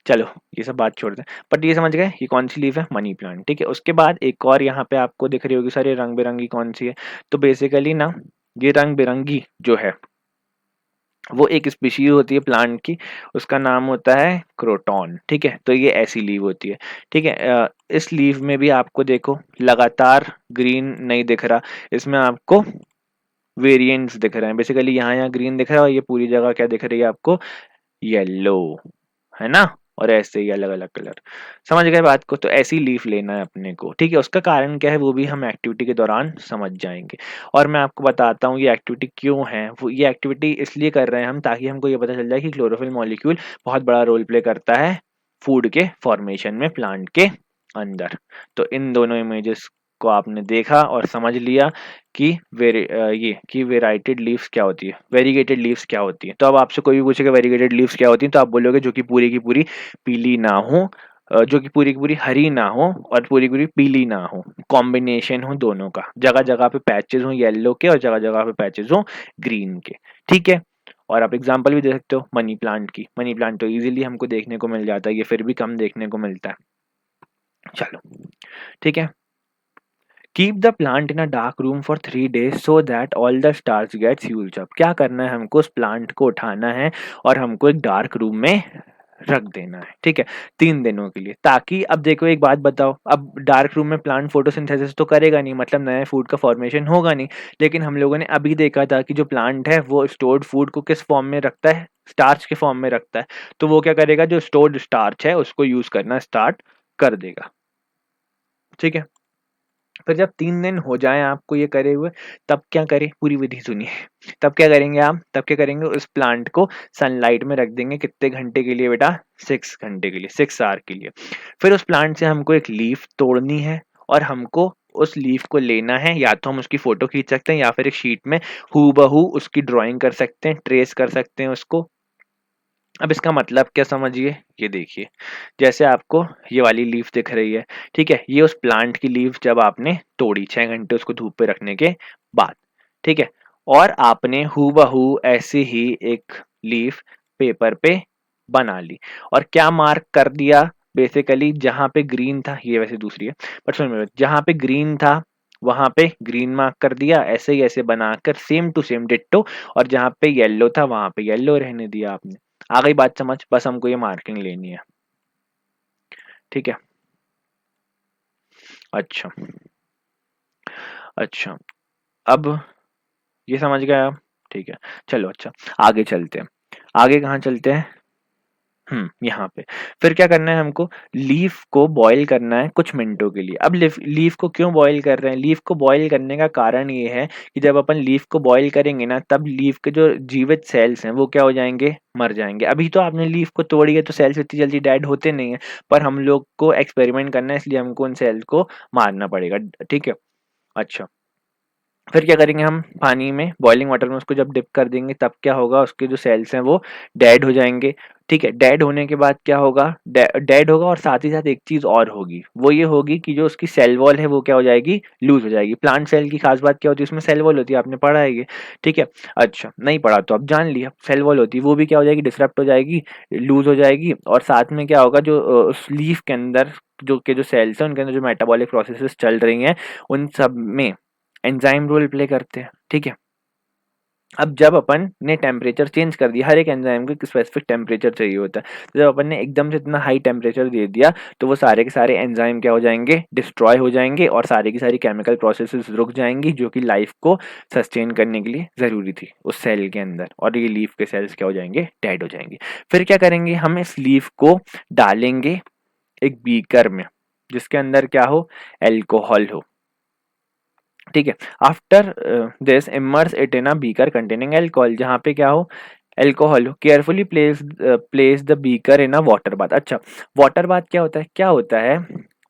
Speaker 1: चलो ये सब बात छोड़ते हैं। बट ये समझ गए ये कौन सी लीफ है? Money plant. ठीक है, उसके बाद एक और यहाँ पे आपको दिख रही होगी सारी रंग बिरंगी, कौन सी है? तो बेसिकली ना, ये रंग बिरंगी जो है वो एक स्पीशीज होती है प्लांट की, उसका नाम होता है क्रोटॉन। ठीक है, तो ये ऐसी लीव होती है। ठीक है, इस लीव में भी आपको देखो लगातार ग्रीन नहीं दिख रहा, इसमें आपको वेरिएंट्स दिख रहे हैं। बेसिकली यहाँ ग्रीन दिख रहा है और ये पूरी जगह क्या दिख रही है आपको? येलो, है ना, और ऐसे ही अलग अलग कलर। समझ गए बात को? तो ऐसी लीफ लेना है अपने को। ठीक है, उसका कारण क्या है वो भी हम एक्टिविटी के दौरान समझ जाएंगे। और मैं आपको बताता हूँ ये एक्टिविटी क्यों है। वो ये एक्टिविटी इसलिए कर रहे हैं हम, ताकि हमको ये पता चल जाए कि क्लोरोफिल मॉलिक्यूल बहुत बड़ा रोल प्ले करता है फूड के फॉर्मेशन में प्लांट के अंदर। तो इन दोनों इमेजेस को आपने देखा और समझ लिया कि वेराइटेड लीव्स क्या होती है, वेरीगेटेड लीव्स क्या होती है। तो अब आपसे कोई भी पूछेगा वेरीगेटेड लीव्स क्या होती है, तो आप बोलोगे जो कि पूरी की पूरी पीली ना हो, जो कि पूरी की पूरी हरी ना हो और पूरी की पूरी पीली ना हो, कॉम्बिनेशन हो दोनों का, जगह जगह पे पैचेस हो येलो के और जगह जगह पे पैचेस हो ग्रीन के। ठीक है, और आप एग्जांपल भी दे सकते हो मनी प्लांट की। मनी प्लांट तो इजीली हमको देखने को मिल जाता है, ये फिर भी कम देखने को मिलता है। चलो ठीक है, keep the plant in a dark room for 3 days so that all the starch gets used up. क्या करना है हमको, उस प्लांट को उठाना है और हमको एक डार्क रूम में रख देना है। ठीक है, 3 दिनों के लिए, ताकि अब देखो एक बात बताओ, अब डार्क रूम में प्लांट फोटोसिंथेसिस तो करेगा नहीं, मतलब नया फूड का फॉर्मेशन होगा नहीं। लेकिन हम लोगों ने अभी देखा था कि जो प्लांट है वो स्टोर्ड फूड को किस फॉर्म में रखता है, स्टार्च के फॉर्म में रखता है। तो वो क्या करेगा, जो स्टोर्ड स्टार्च है उसको यूज करना स्टार्ट कर देगा। ठीक है, फिर जब 3 दिन हो जाए आपको ये करे हुए, तब क्या करें, पूरी विधि सुनिए। तब क्या करेंगे आप, तब क्या करेंगे, उस प्लांट को सनलाइट में रख देंगे। कितने घंटे के लिए बेटा, 6 घंटे के लिए, 6 आवर के लिए। फिर उस प्लांट से हमको एक लीफ तोड़नी है और हमको उस लीफ को लेना है, या तो हम उसकी फोटो खींच सकते हैं या फिर एक शीट में हूबहू उसकी ड्राइंग कर सकते हैं, ट्रेस कर सकते हैं उसको। अब इसका मतलब क्या समझिए, ये देखिए, जैसे आपको ये वाली लीफ दिख रही है, ठीक है, ये उस प्लांट की लीफ जब आपने तोड़ी 6 घंटे उसको धूप पे रखने के बाद, ठीक है, और आपने हूबहू ऐसे ही एक लीफ पेपर पे बना ली और क्या मार्क कर दिया, बेसिकली जहां पे ग्रीन था, ये वैसे दूसरी है बट सुन मेरे, जहां पे ग्रीन था वहां पे ग्रीन मार्क कर दिया, ऐसे ही ऐसे बनाकर सेम टू सेम डिट्टो, और जहां पे येलो था वहां पे येलो रहने दिया आपने। आ गई बात समझ, बस हमको ये मार्किंग लेनी है। ठीक है, अच्छा अच्छा, अब ये समझ गए आप, ठीक है। चलो अच्छा, आगे चलते हैं, आगे कहाँ चलते हैं, यहाँ पे। फिर क्या करना है हमको, लीफ को बॉईल करना है कुछ मिनटों के लिए। अब लीफ को क्यों बॉईल कर रहे हैं, लीफ को बॉईल करने का कारण ये है कि जब अपन लीफ को बॉईल करेंगे ना, तब लीफ के जो जीवित सेल्स हैं वो क्या हो जाएंगे, मर जाएंगे। अभी तो आपने लीफ को तोड़ी है तो सेल्स इतनी जल्दी डेड होते नहीं है, पर हम लोग को एक्सपेरिमेंट करना है इसलिए हमको उन सेल्स को मारना पड़ेगा। ठीक है, अच्छा, फिर क्या करेंगे हम, पानी में बॉइलिंग वाटर में उसको जब डिप कर देंगे, तब क्या होगा, उसके जो सेल्स हैं वो डेड हो जाएंगे। ठीक है, डेड होने के बाद क्या होगा, डेड होगा और साथ ही साथ एक चीज और होगी, वो ये होगी कि जो उसकी सेल वॉल है वो क्या हो जाएगी, लूज हो जाएगी। प्लांट सेल की खास बात क्या होती है, उसमें सेल वॉल होती है, आपने पढ़ा है ये। ठीक है, अच्छा नहीं पढ़ा तो अब जान लिया, सेल वॉल होती है वो भी क्या हो जाएगी, डिसरप्ट हो जाएगी, लूज हो जाएगी। और साथ में क्या होगा, जो उस लीफ के अंदर जो सेल्स हैं उनके अंदर जो मेटाबॉलिक प्रोसेसेस चल रही हैं, उन सब में एंजाइम रोल प्ले करते हैं। ठीक है, अब जब अपन ने टेम्परेचर चेंज कर दिया, हर एक एंजाइम को एक स्पेसिफिक टेम्परेचर चाहिए होता है, तो जब अपन ने एकदम से इतना हाई टेम्परेचर दे दिया, तो वो सारे के सारे एंजाइम क्या हो जाएंगे, डिस्ट्रॉय हो जाएंगे और सारी की सारी केमिकल प्रोसेसेस रुक जाएंगी, जो कि लाइफ को सस्टेन करने के लिए जरूरी थी उस सेल के अंदर, और ये लीफ के सेल्स क्या हो जाएंगे, डेड हो जाएंगे। फिर क्या करेंगे, हम इस लीफ को डालेंगे एक बीकर में, जिसके अंदर क्या हो, एल्कोहल हो। ठीक है, after this immerse it in a beaker containing alcohol, जहाँ पे क्या हो, एल्कोहल हो। Carefully place the beaker in a water bath. अच्छा, वाटर बाथ क्या होता है, क्या होता है,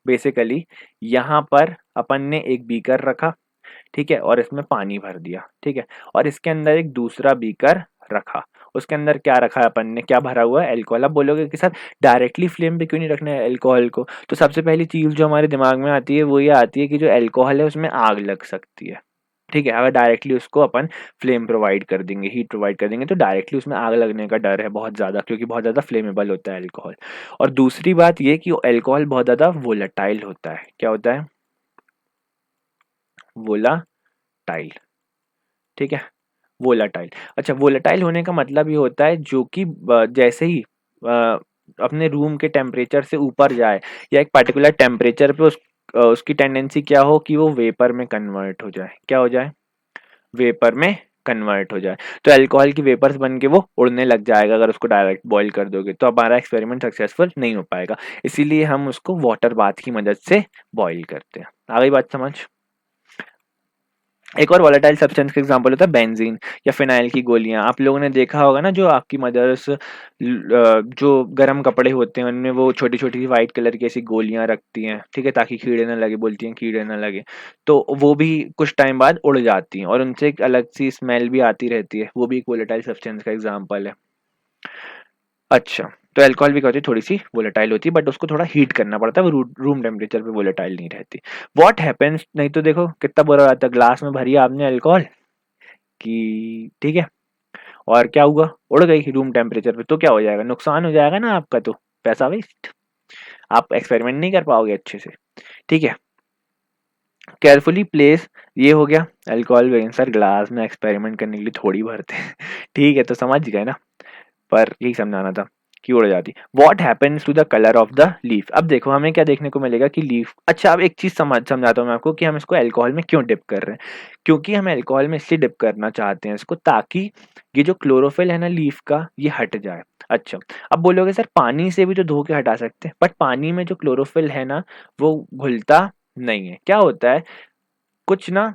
Speaker 1: बेसिकली यहाँ पर अपन ने एक बीकर रखा, ठीक है, और इसमें पानी भर दिया, ठीक है, और इसके अंदर एक दूसरा बीकर रखा, उसके अंदर क्या रखा है अपन ने, क्या भरा हुआ है, एल्कोहल। अब बोलोगे कि सर डायरेक्टली फ्लेम पे क्यों नहीं रखना है एल्कोहल को, तो सबसे पहली चीज जो हमारे दिमाग में आती है वो ये आती है कि जो एल्कोहल है उसमें आग लग सकती है। ठीक है, अगर डायरेक्टली उसको अपन फ्लेम प्रोवाइड कर देंगे, हीट प्रोवाइड कर देंगे, तो डायरेक्टली उसमें आग लगने का डर है बहुत ज़्यादा, क्योंकि बहुत ज़्यादा फ्लेमेबल होता है एल्कोहल। और दूसरी बात ये कि एल्कोहल बहुत ज़्यादा वोलेटाइल होता है। क्या होता है, वोलाटाइल। ठीक है, वोलाटाइल। अच्छा, वोलाटाइल होने का मतलब ये होता है जो कि जैसे ही अपने रूम के टेम्परेचर से ऊपर जाए या एक पर्टिकुलर टेम्परेचर पे उसकी टेंडेंसी क्या हो कि वो वेपर में कन्वर्ट हो जाए। क्या हो जाए, वेपर में कन्वर्ट हो जाए। तो अल्कोहल की वेपर्स बन के वो उड़ने लग जाएगा अगर उसको डायरेक्ट बॉईल कर दोगे, तो हमारा एक्सपेरिमेंट सक्सेसफुल नहीं हो पाएगा। इसीलिए हम उसको वाटर बाथ की मदद से बॉईल करते हैं। आ गई बात समझ, एक और वोलेटाइल सब्सटेंस का एग्जांपल होता है बेंजीन या फिनाइल की गोलियां। आप लोगों ने देखा होगा ना, जो आपकी मदर्स जो गर्म कपड़े होते हैं उनमें वो छोटी छोटी वाइट कलर की ऐसी गोलियां रखती हैं, ठीक है, ताकि कीड़े ना लगे, बोलती हैं कीड़े ना लगे। तो वो भी कुछ टाइम बाद उड़ जाती हैं और उनसे एक अलग सी स्मेल भी आती रहती है, वो भी एक वोलेटाइल सब्सटेंस का एग्जाम्पल है। अच्छा, तो अल्कोहल भी क्या होती है, थोड़ी सी वोलेटाइल होती है, बट उसको थोड़ा हीट करना पड़ता है, वो रूम टेम्परेचर पे वोलेटाइल नहीं रहती। व्हाट हैपेंस, नहीं तो देखो कितना बुरा रहता है, ग्लास में भरी आपने अल्कोहल की, ठीक है, और क्या हुआ, उड़ गई रूम टेम्परेचर पे, तो क्या हो जाएगा, नुकसान हो जाएगा ना आपका, तो पैसा वेस्ट, आप एक्सपेरिमेंट नहीं कर पाओगे अच्छे से, ठीक है। केयरफुली प्लेस, ये हो गया अल्कोहल वेन सर, ग्लास में एक्सपेरिमेंट करने के लिए थोड़ी भरते हैं ठीक है, तो समझ गए ना, पर यही समझाना था कि उड़ जाती। What happens to the colour of the leaf, अब देखो हमें क्या देखने को मिलेगा कि लीफ, अच्छा अब एक चीज समझाता हूँ मैं आपको कि हम इसको अल्कोहल में क्यों डिप कर रहे हैं, क्योंकि हम अल्कोहल में इसलिए डिप करना चाहते हैं इसको, ताकि ये जो क्लोरोफिल है ना लीफ का, ये हट जाए। अच्छा, अब बोलोगे सर पानी से भी तो धो के हटा सकते हैं, बट पानी में जो क्लोरोफिल है ना वो घुलता नहीं है। क्या होता है, कुछ ना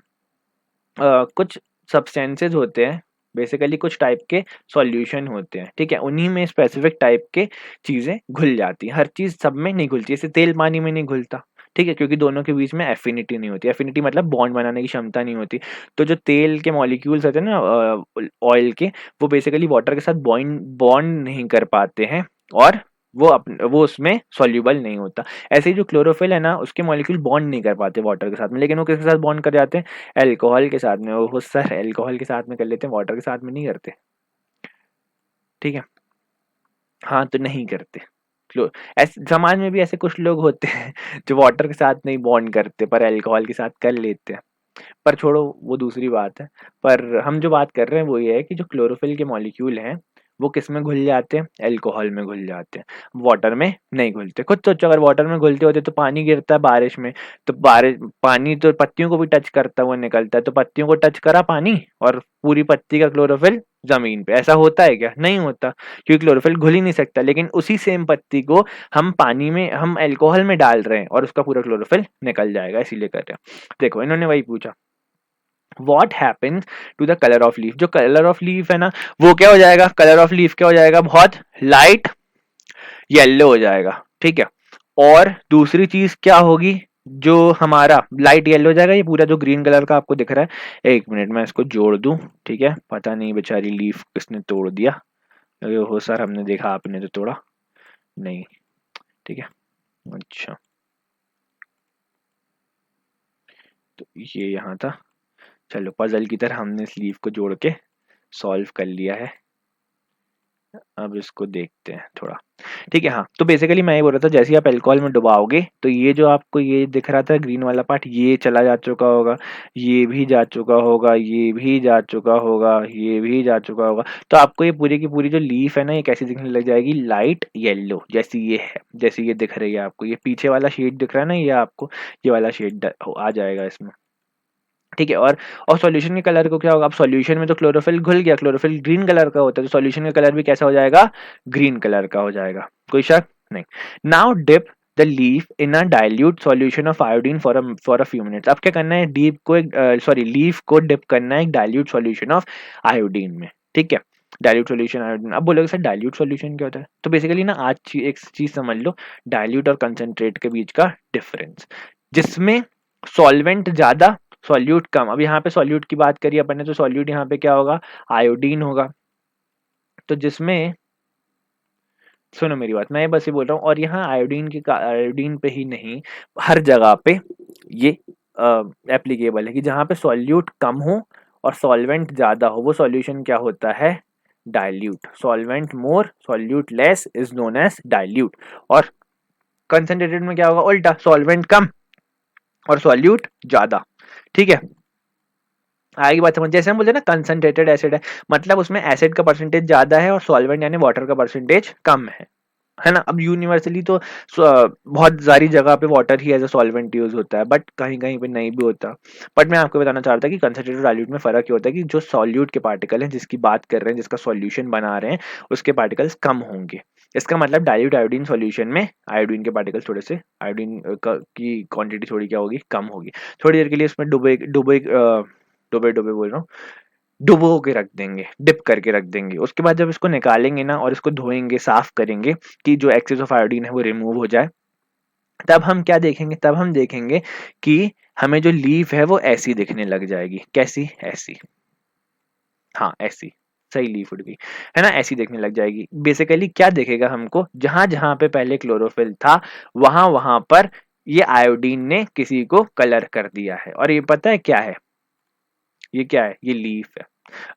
Speaker 1: कुछ सब्सटेंसेस होते हैं, बेसिकली कुछ टाइप के सॉल्यूशन होते हैं, ठीक है, उन्हीं में स्पेसिफिक टाइप के चीजें घुल जाती हैं, हर चीज सब में नहीं घुलती, जैसे तेल पानी में नहीं घुलता, ठीक है, क्योंकि दोनों के बीच में एफिनिटी नहीं होती, एफिनिटी मतलब बॉन्ड बनाने की क्षमता नहीं होती। तो जो तेल के मॉलिक्यूल्स होते हैं ना ऑयल के, वो बेसिकली वाटर के साथ बॉन्ड बॉन्ड नहीं कर पाते हैं, और वो उसमें सॉल्यूबल नहीं होता। ऐसे ही जो क्लोरोफिल है ना, उसके मॉलिक्यूल बॉन्ड नहीं कर पाते वाटर के साथ में, लेकिन वो किसके साथ बॉन्ड कर जाते हैं, अल्कोहल के साथ में। वो सर अल्कोहल के साथ में कर लेते हैं, वाटर के साथ में नहीं करते, ठीक है, हाँ तो नहीं करते। ऐसे समाज में भी ऐसे कुछ लोग होते हैं जो वाटर के साथ नहीं बॉन्ड करते पर अल्कोहल के साथ कर लेते हैं, पर छोड़ो वो दूसरी बात है। पर हम जो बात कर रहे हैं वो ये है कि जो क्लोरोफिल के मॉलिक्यूल हैं वो किस में घुल जाते हैं, अल्कोहल में घुल जाते हैं, वाटर में नहीं घुलते। खुद सोचो, अगर वाटर में घुलते होते तो पानी गिरता है बारिश में, तो बारिश पानी तो पत्तियों को भी टच करता हुआ निकलता है, तो पत्तियों को टच करा पानी और पूरी पत्ती का क्लोरोफिल जमीन पे, ऐसा होता है क्या, नहीं होता, क्योंकि क्लोरोफिल घुल ही नहीं सकता। लेकिन उसी सेम पत्ती को हम पानी में, हम अल्कोहल में डाल रहे हैं और उसका पूरा क्लोरोफिल निकल जाएगा, इसीलिए कर रहे हैं। देखो इन्होंने वही पूछा, what happens to the colour of leaf, जो कलर ऑफ लीफ है ना वो क्या हो जाएगा, कलर ऑफ लीफ क्या हो जाएगा, बहुत लाइट येलो हो जाएगा, ठीक है। और दूसरी चीज क्या होगी, जो हमारा लाइट येलो हो जाएगा, ये पूरा जो ग्रीन कलर का आपको दिख रहा है, एक मिनट मैं इसको जोड़ दूं, ठीक है, पता नहीं बेचारी लीफ किसने तोड़ दिया, अरे हो सर हमने देखा, आपने तो तोड़ा नहीं, ठीक है। अच्छा, तो ये यहाँ था, चलो पजल की तरह हमने इस लीफ को जोड़ के सॉल्व कर लिया है। अब इसको देखते हैं थोड़ा, ठीक है। हाँ, तो बेसिकली मैं ये बोल रहा था, जैसे ही आप अल्कोहल में डुबाओगे तो ये जो आपको ये दिख रहा था ग्रीन वाला पार्ट, ये चला जा चुका होगा, ये भी जा चुका होगा, ये भी जा चुका होगा, ये भी जा चुका होगा। तो आपको ये पूरी की पूरी जो लीफ है ना, ये कैसी दिखने लग जाएगी, लाइट येलो, जैसी ये है, जैसी ये दिख रही है आपको, ये पीछे वाला शेड दिख रहा है ना, ये आपको ये वाला शेड आ जाएगा इसमें, ठीक है। और सॉल्यूशन के कलर को क्या होगा, अब सॉल्यूशन में तो क्लोरोफिल घुल गया, क्लोरोफिल ग्रीन कलर का होता है, तो सॉल्यूशन का कलर भी कैसा हो जाएगा, ग्रीन कलर का हो जाएगा, कोई शक नहीं। Now dip the leaf in a dilute solution of iodine for a few minutes. अब क्या करना है, डीप को एक सॉरी लीफ को डिप करना है एक डाइल्यूट सॉल्यूशन ऑफ आयोडीन में, ठीक है, डाइल्यूट सॉल्यूशन आयोडीन। अब बोलोगे सर डाइल्यूट सॉल्यूशन क्या होता है, तो बेसिकली ना आज एक चीज समझ लो, डाइल्यूट और कंसंट्रेट के बीच का डिफरेंस, जिसमें सॉल्वेंट ज्यादा सॉल्यूट कम। अब यहाँ पे सॉल्यूट की बात करिए अपन ने, तो सॉल्यूट यहाँ पे क्या होगा, आयोडीन होगा, तो जिसमें, सुनो मेरी बात, मैं ये बस ये बोल रहा हूँ, और यहाँ आयोडीन के आयोडीन पे ही नहीं, हर जगह पे ये एप्लीकेबल है कि जहाँ पे सॉल्यूट कम हो और सॉल्वेंट ज्यादा हो, वो सॉल्यूशन क्या होता है, dilute. Solvent more solute less is known as dilute. और कंसंट्रेटेड में क्या होगा, उल्टा, सॉल्वेंट कम और सॉल्यूट ज्यादा, ठीक है। आगे बात समझ, जैसे हम बोलते हैं ना कंसंट्रेटेड एसिड है, मतलब उसमें एसिड का परसेंटेज ज्यादा है और सॉल्वेंट यानी वाटर का परसेंटेज कम है ना। अब यूनिवर्सली तो बहुत सारी जगह पे वाटर ही एज अ सॉल्वेंट यूज होता है, बट कहीं कहीं पे नहीं भी होता। बट मैं आपको बताना चाह रहा था कि कंसंट्रेटेड डाइल्यूट में फर्क ये होता है कि जो सॉल्यूट के पार्टिकल हैं, जिसकी बात कर रहे हैं, जिसका सॉल्यूशन बना रहे हैं, उसके पार्टिकल्स कम होंगे। इसका मतलब डाइल्यूट आयोडीन सॉल्यूशन में आयोडीन के पार्टिकल्स थोड़े से, आयोडीन की क्वांटिटी थोड़ी क्या होगी, कम होगी। थोड़ी देर के लिए उसमें डुबे डुबे डुबे डुबे बोल रहा हूँ, डुबो के रख देंगे, डिप करके रख देंगे। उसके बाद जब इसको निकालेंगे ना और इसको धोएंगे, साफ करेंगे कि जो एक्सेस ऑफ आयोडीन है वो रिमूव हो जाए, तब हम क्या देखेंगे, तब हम देखेंगे कि हमें जो लीफ है वो ऐसी दिखने लग जाएगी। कैसी? ऐसी, हाँ ऐसी, सही लीफ उड़ गई है ना, ऐसी देखने लग जाएगी। बेसिकली क्या देखेगा हमको, जहां जहां पे पहले क्लोरोफिल था वहां वहां पर ये आयोडीन ने किसी को कलर कर दिया है। और ये पता है क्या है, ये क्या है, ये लीफ है।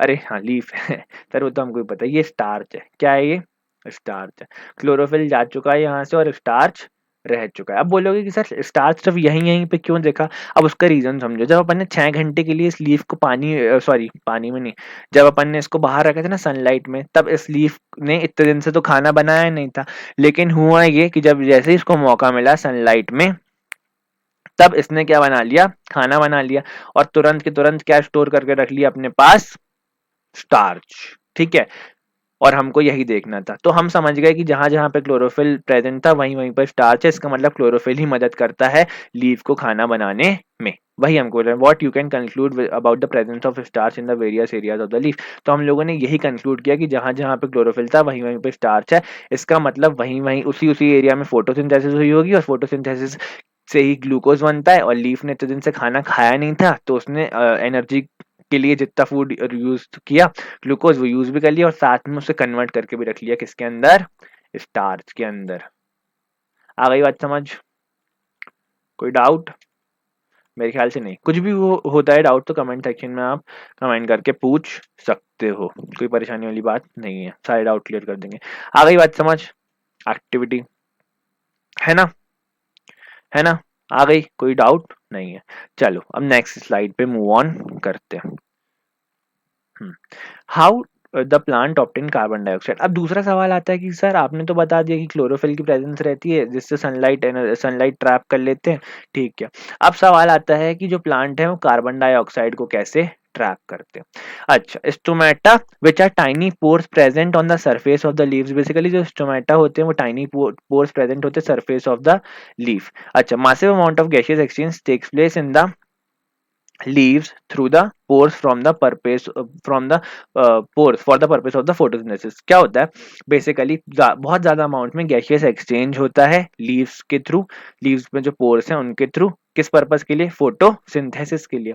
Speaker 1: अरे हाँ लीफ है सर, वो तो हमको भी पता है, ये स्टार्च है। क्या है ये? स्टार्च है। क्लोरोफिल जा चुका है यहाँ से और स्टार्च रह चुका है। अब बोलोगे कि सर स्टार्च सिर्फ यहीं यहीं पे क्यों देखा? अब उसका रीजन समझो। जब अपन ने 6 घंटे के लिए इस लीफ को पानी, सॉरी पानी में नहीं, जब अपन ने इसको बाहर रखा था ना सनलाइट में, तब इस लीफ ने इतने दिन से तो खाना बनाया नहीं था। लेकिन हुआ ये कि जब जैसे ही इसको मौका मिला सनलाइट में, तब इसने क्या बना लिया, खाना बना लिया। और तुरंत के तुरंत क्या स्टोर करके रख लिया अपने पास? स्टार्च। ठीक है, और हमको यही देखना था। तो हम समझ गए कि जहां जहां पे क्लोरोफिल प्रेजेंट था वहीं वहीं पर स्टार्च है। इसका मतलब क्लोरोफिल ही मदद करता है लीफ को खाना बनाने में। वही हमको what you can conclude about the presence of starch in the various areas of the leaf. तो हम लोगों ने यही कंक्लूड किया कि जहां जहां पे क्लोरोफिल था वहीं वहीं पे स्टार्च है। इसका मतलब वहीं वहीं उसी उसी एरिया में फोटोसिंथेसिस हुई होगी, और फोटोसिंथेसिस से ही ग्लूकोज बनता है। और लीफ ने इतने दिन से खाना खाया नहीं था, तो उसने एनर्जी के लिए जितना फूड यूज किया, ग्लूकोज, वो यूज भी कर लिया और साथ में उसे कन्वर्ट करके भी रख लिया किसके अंदर? स्टार्च के अंदर। आ गई बात समझ? कोई डाउट? मेरे ख्याल से नहीं। कुछ भी होता है डाउट तो कमेंट सेक्शन में आप कमेंट करके पूछ सकते हो, कोई परेशानी वाली बात नहीं है, सारे डाउट क्लियर कर देंगे। आ गई बात समझ? एक्टिविटी है ना, है ना, आ गई? कोई डाउट नहीं है। चलो अब नेक्स्ट स्लाइड पे मूव ऑन करते हैं। How the plant obtain carbon dioxide. अब दूसरा सवाल आता है कि सर आपने तो बता दिया कि क्लोरोफिल की प्रेजेंस रहती है जिससे सनलाइट ट्रैप कर लेते हैं, ठीक है। अब सवाल आता है कि जो प्लांट है वो कार्बन डाइऑक्साइड को कैसे ट्रैप करते हैं। अच्छा, stomata which are tiny pores present on the surface of the leaves. Basically जो स्टोमेटा होते हैं वो टाइनी पोर्स प्रेजेंट होते हैं सरफेस ऑफ द लीफ। अच्छा, massive amount of gaseous exchange takes place in the leaves through the pores from the purpose pores for the purpose of the photosynthesis। क्या होता है बेसिकली, बहुत ज्यादा अमाउंट में गैसियस एक्सचेंज होता है लीव्स के थ्रू, लीव्स में जो पोर्स हैं उनके थ्रू। किस पर्पस के लिए? फोटोसिंथेसिस के लिए।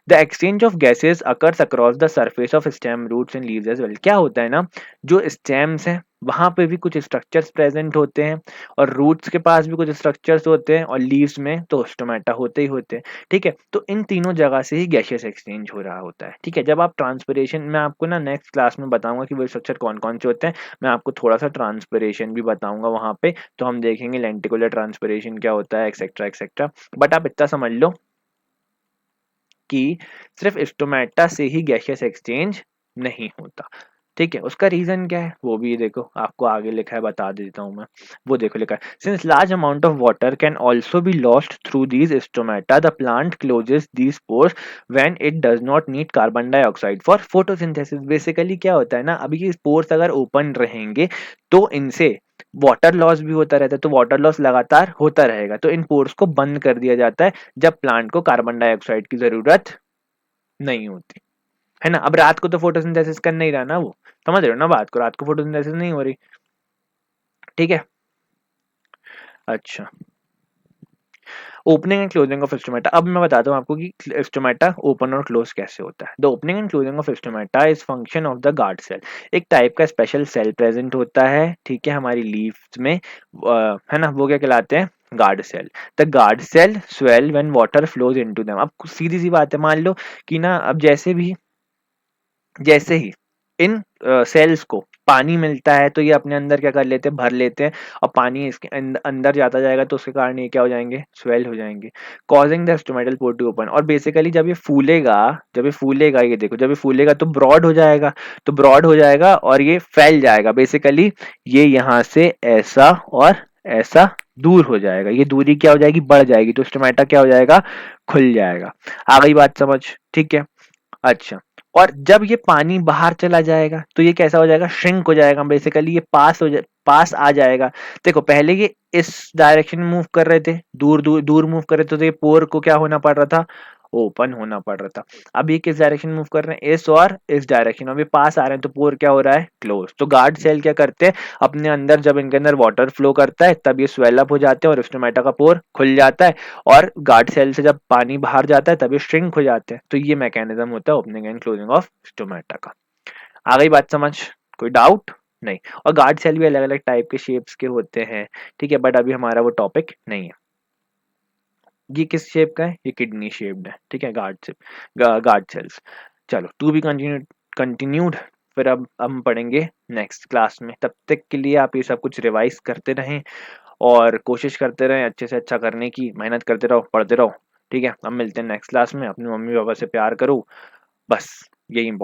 Speaker 1: The exchange of gases occurs across the surface of stem, roots and leaves as well. क्या होता है ना, जो स्टेम्स हैं वहां पे भी कुछ स्ट्रक्चर्स प्रेजेंट होते हैं, और रूट्स के पास भी कुछ स्ट्रक्चर्स होते हैं, और लीव्स में तो स्टोमेटा होते ही होते हैं। ठीक है, तो इन तीनों जगह से ही गैसियस एक्सचेंज हो रहा होता है। ठीक है, जब आप ट्रांसपिरेशन, मैं आपको ना नेक्स्ट क्लास में बताऊंगा कि वो स्ट्रक्चर कौन कौन से होते हैं, मैं आपको थोड़ा सा ट्रांसपिरेशन भी बताऊंगा वहां पे, तो हम देखेंगे लेंटिकुलर ट्रांसपिरेशन क्या होता है, एक्सेट्रा एक्सेट्रा। बट आप इतना समझ लो कि सिर्फ स्टोमेटा से ही गैसियस एक्सचेंज नहीं होता। ठीक है, उसका रीजन क्या है वो भी देखो, आपको आगे लिखा है, बता देता हूं मैं। वो देखो लिखा है, since large amount of water can also be lost through these stomata, the plant closes these pores when it does not need carbon dioxide for photosynthesis. Basically क्या होता है ना, अभी ये पोर्स अगर ओपन रहेंगे तो इनसे वाटर लॉस भी होता रहता है, तो वाटर लॉस लगातार होता रहेगा, तो इन पोर्स को बंद कर दिया जाता है जब प्लांट को कार्बन डाइऑक्साइड की जरूरत नहीं होती है ना। अब रात को तो फोटोसिंथेसिस कर नहीं रहा ना, वो समझ रहे हो ना बात को, रात को फोटोसिंथेसिस नहीं हो रही। ठीक है, अच्छा, opening and closing of stomata. अब मैं बताता हूँ आपको कि स्टोमेटा ओपन और क्लोज कैसे होता है। The opening and closing of stomata is function of the guard cell. एक टाइप का स्पेशल सेल प्रेजेंट होता है, ठीक है, हमारी लीव्स में, है ना, वो क्या कहलाते हैं? Guard cell. The guard cell swell when water flows into them. अब सीधी सी बात है, मान लो कि ना, अब जैसे ही इन सेल्स को पानी मिलता है तो ये अपने अंदर क्या कर लेते हैं, भर लेते हैं, और पानी इसके अंदर जाता जाएगा तो उसके कारण ये क्या हो जाएंगे, स्वेल हो जाएंगे, causing the stomatal pore to open. और बेसिकली जब ये फूलेगा, ये देखो, जब ये फूलेगा तो ब्रॉड हो जाएगा, और ये फैल जाएगा। बेसिकली ये यहाँ से ऐसा और ऐसा दूर हो जाएगा, ये दूरी क्या हो जाएगी, बढ़ जाएगी, तो स्टोमेटा क्या हो जाएगा, खुल जाएगा। आ गई बात समझ? ठीक है, अच्छा, और जब ये पानी बाहर चला जाएगा तो ये कैसा हो जाएगा, श्रिंक हो जाएगा। बेसिकली ये पास आ जाएगा। देखो पहले ये इस डायरेक्शन में मूव कर रहे थे, दूर दूर दूर मूव कर रहे थे, तो ये पोर को क्या होना पड़ रहा था, ओपन होना पड़ रहा था। अब ये किस डायरेक्शन मूव कर रहे हैं, इस और इस डायरेक्शन, अभी पास आ रहे हैं तो पोर क्या हो रहा है, क्लोज। तो गार्ड सेल क्या करते हैं, अपने अंदर जब इनके अंदर वाटर फ्लो करता है तब ये स्वेल अप हो जाते हैं और स्टोमेटा का पोर खुल जाता है, और गार्ड सेल से जब पानी बाहर जाता है तब ये श्रिंक हो जाते हैं। तो ये मैकेनिज्म होता है opening and closing of stomata का। आ गई बात समझ, कोई डाउट नहीं। और गार्ड सेल भी अलग अलग टाइप के शेप्स के होते हैं, ठीक है, बट अभी हमारा वो टॉपिक नहीं है। ये किस शेप का है, ये किडनी शेप्ड है, ठीक है, गार्ड शेप, गार्ड सेल्स। चलो टू बी कंटिन्यूड, फिर अब हम पढ़ेंगे नेक्स्ट क्लास में। तब तक के लिए आप ये सब कुछ रिवाइज करते रहें और कोशिश करते रहें अच्छे से अच्छा करने की, मेहनत करते रहो, पढ़ते रहो, ठीक है। अब मिलते हैं नेक्स्ट क्लास में। अपनी मम्मी पापा से प्यार करो, बस यही इंपॉर्टेंट।